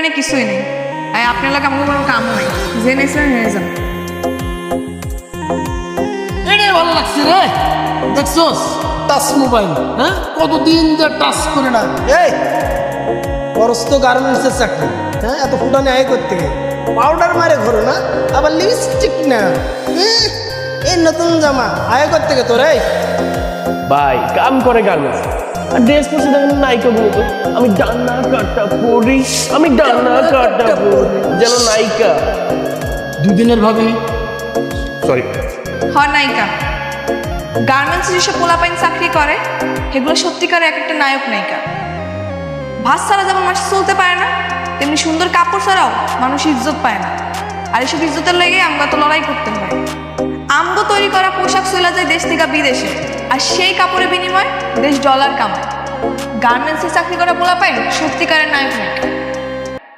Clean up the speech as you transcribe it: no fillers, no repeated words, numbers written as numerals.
এখানে কিছুই নেই। আর আপনার লাগে আমাকে কোনো কামও নাই, যে নেছেন হয়ে যান। এটাই ভালো লাগছে রে, দেখছোস টাচ মোবাইল, হ্যাঁ কতদিন যে টাচ করে না। এই খরচ তো গার্মেন্টসের চাকরি, হ্যাঁ এত ফুটানে আয় করতে গিয়ে পাউডার মারে ঘোরো না, আবার লিপস্টিক না, এই নতুন জামা আয় করতে গে তোর। এই ভাই কাম করে গার্মেন্টস আর ড্রেস পরছে দেখেন নায়িকা গুলো তো, আমি ডানা কাটা পরি, আমি ডানা কাটা পরি যেন নায়িকা। দুদিনের ভাবি সরি নায়িকা গার্মেন্টসে যেসব পোলাপাইন চাকরি করে সেগুলো সত্যিকার এক একটা নায়ক নায়িকা। ভাত ছাড়া যেমন মানুষ চলতে পারে না, তেমনি সুন্দর কাপড় ছাড়াও মানুষ ইজ্জত পায় না। আর এসব ইজ্জতের লেগে আমরা তো লড়াই করতে হয়। আমগো তৈরি করা পোশাক চলে যায় দেশ থেকে বিদেশে, আর সেই কাপড়ের বিনিময়ে দেশ ডলার কামায়। গার্মেন্টসে চাকরি করা পোলাপাইন সত্যিকারের নায়ক নায়িকা।